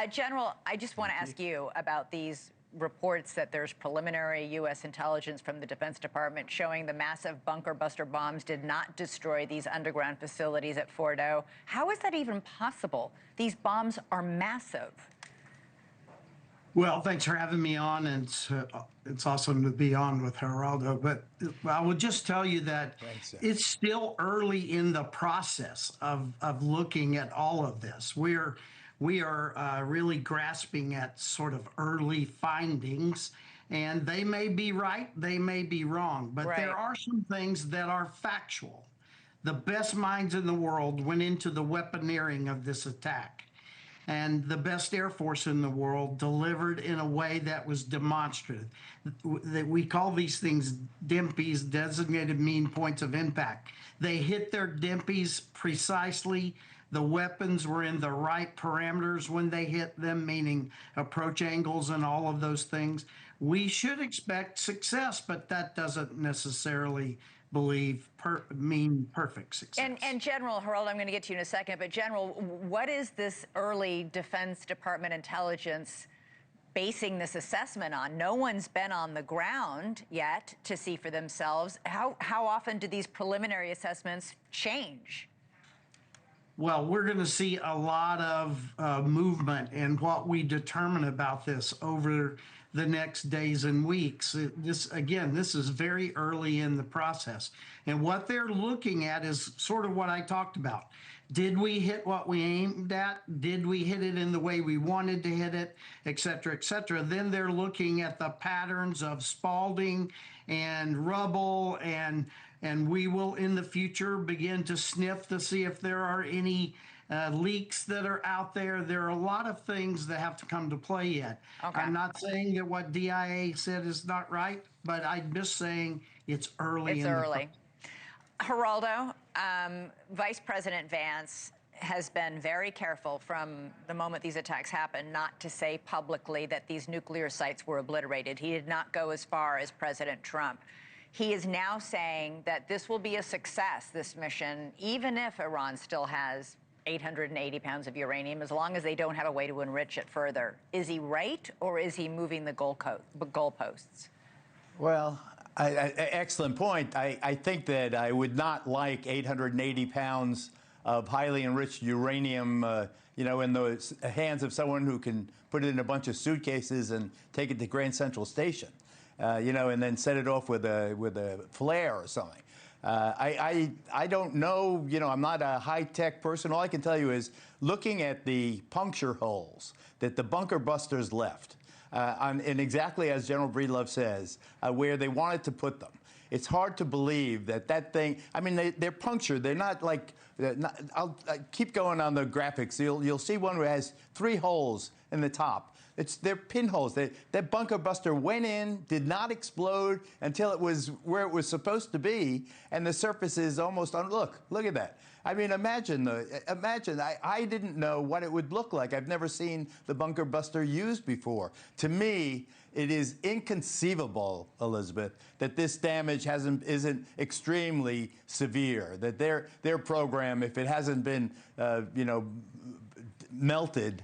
General, I just want to ask you about these reports that there's preliminary U.S. intelligence from the Defense Department showing the massive bunker buster bombs did not destroy these underground facilities at Fordo. How is that even possible? These bombs are massive. Well, thanks for having me on, and it's awesome to be on with Geraldo. But I will just tell you that it's still early in the process of looking at all of this. We are really grasping at sort of early findings, and they may be right, they may be wrong, but there are some things that are factual. The best minds in the world went into the weaponeering of this attack. And the best Air Force in the world delivered in a way that was demonstrative. We call these things DMPs, designated mean points of impact. They hit their DMPs precisely. The weapons were in the right parameters when they hit them, meaning approach angles and all of those things. We should expect success, but that doesn't necessarily mean perfect success. And General, Geraldo, I'm going to get to you in a second, but General, what is this early Defense Department intelligence basing this assessment on? No one's been on the ground yet to see for themselves. How often do these preliminary assessments change? Well, we're going to see a lot of movement in what we determine about this over the next days and weeks. This is very early in the process. And what they're looking at is sort of what I talked about. Did we hit what we aimed at? Did we hit it in the way we wanted to hit it, et cetera, et cetera? Then they're looking at the patterns of spalling and rubble, and we will in the future begin to sniff to see if there are any leaks that are out there. There are a lot of things that have to come to play yet. Okay. I'm not saying that what DIA said is not right, but I'm just saying it's early. It's early. Geraldo, Vice President Vance has been very careful from the moment these attacks happened not to say publicly that these nuclear sites were obliterated. He did not go as far as President Trump. He is now saying that this will be a success, this mission, even if Iran still has 880 pounds of uranium, as long as they don't have a way to enrich it further. Is he right, or is he moving the goalposts? Well, excellent point. I think that I would not like 880 pounds of highly enriched uranium, in the hands of someone who can put it in a bunch of suitcases and take it to Grand Central Station, and then set it off with a flare or something. I don't know, I'm not a high-tech person. All I can tell you is looking at the puncture holes that the bunker busters left, and exactly as General Breedlove says, where they wanted to put them. It's hard to believe that thing, I mean, they're punctured. They're not like, I'll keep going on the graphics. You'll see one where it has 3 holes in the top. They're pinholes. That bunker buster went in, did not explode until it was where it was supposed to be, and the surface is almost look at that. I mean, imagine I didn't know what it would look like. I've never seen the bunker buster used before. To me, it is inconceivable, Elizabeth, that this damage isn't extremely severe. That their program, if it hasn't been, melted,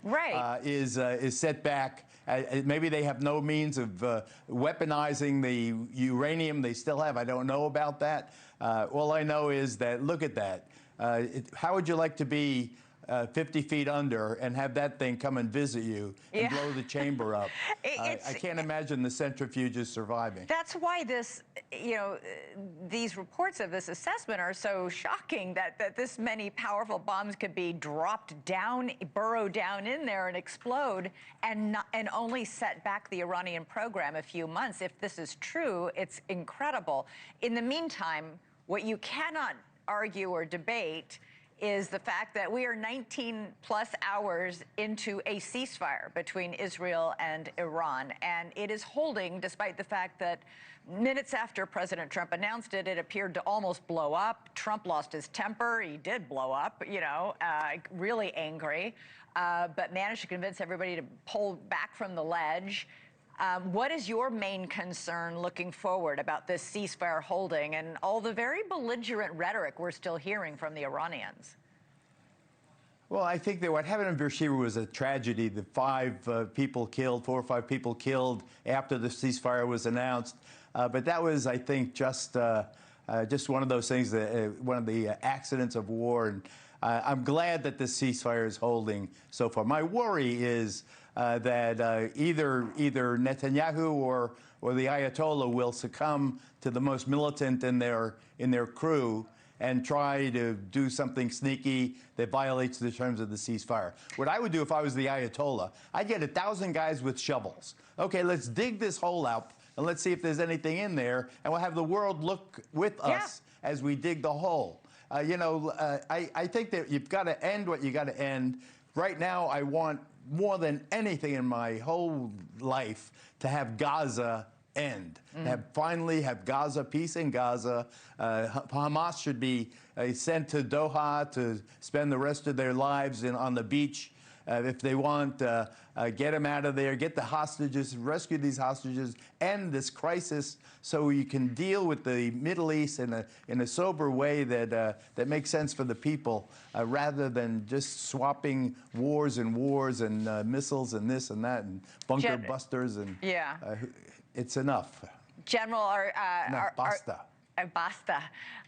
is set back. Maybe they have no means of weaponizing the uranium they still have. I don't know about that. All I know is that, look at that. How would you like to be 50 feet under and have that thing come and visit you and blow the chamber up? I can't imagine the centrifuges surviving. That's why these reports of this assessment are so shocking, that this many powerful bombs could be dropped down, burrow down in there and explode, and only set back the Iranian program a few months. If this is true, it's incredible. In the meantime, what you cannot argue or debate is the fact that we are 19+ hours into a ceasefire between Israel and Iran, and it is holding despite the fact that minutes after President Trump announced it, it appeared to almost blow up. Trump lost his temper. He did blow up, really angry, but managed to convince everybody to pull back from the ledge. What is your main concern looking forward about this ceasefire holding and all the very belligerent rhetoric we're still hearing from the Iranians? Well, I think that what happened in Beersheba was a tragedy. The 4 or 5 people killed after the ceasefire was announced. But that was, I think, just one of those things, one of the accidents of war. And I'm glad that this ceasefire is holding so far. My worry is that either Netanyahu or the Ayatollah will succumb to the most militant in their crew and try to do something sneaky that violates the terms of the ceasefire. What I would do if I was the Ayatollah, I'd get 1,000 guys with shovels. Okay, let's dig this hole out and let's see if there's anything in there, and we'll have the world look with us as we dig the hole. I think that you've got to end what you got to end. Right now, I want more than anything in my whole life to have Gaza end. Finally have Gaza, peace in Gaza. Hamas should be sent to Doha to spend the rest of their lives on the beach. If they want, get them out of there, get the hostages, rescue these hostages, end this crisis so you can deal with the Middle East in a sober way that makes sense for the people, rather than just swapping wars and missiles and this and that and bunker busters. And it's enough. General, Basta. Basta.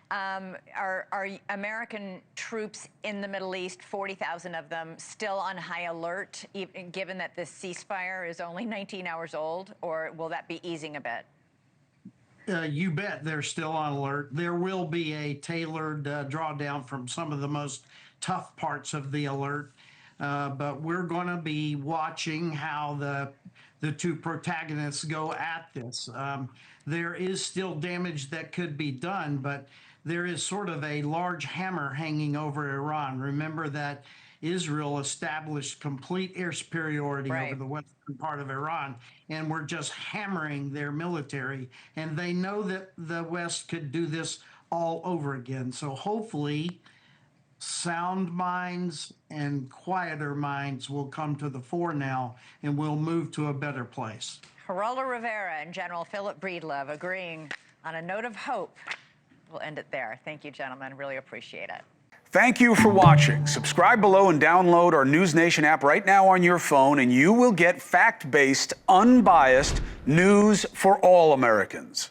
Are American troops in the Middle East, 40,000 of them, still on high alert, given that this ceasefire is only 19 hours old, or will that be easing a bit? You bet they're still on alert. There will be a tailored drawdown from some of the most tough parts of the alert, but we're going to be watching how the 2 protagonists go at this. There is still damage that could be done, but there is sort of a large hammer hanging over Iran. Remember that Israel established complete air superiority over the western part of Iran, and we're just hammering their military. And they know that the West could do this all over again. So hopefully sound minds and quieter minds will come to the fore now, and we'll move to a better place. Geraldo Rivera and General Philip Breedlove agreeing on a note of hope. We'll end it there. Thank you, gentlemen. Really appreciate it. Thank you for watching. Subscribe below and download our NewsNation app right now on your phone, and you will get fact-based, unbiased news for all Americans.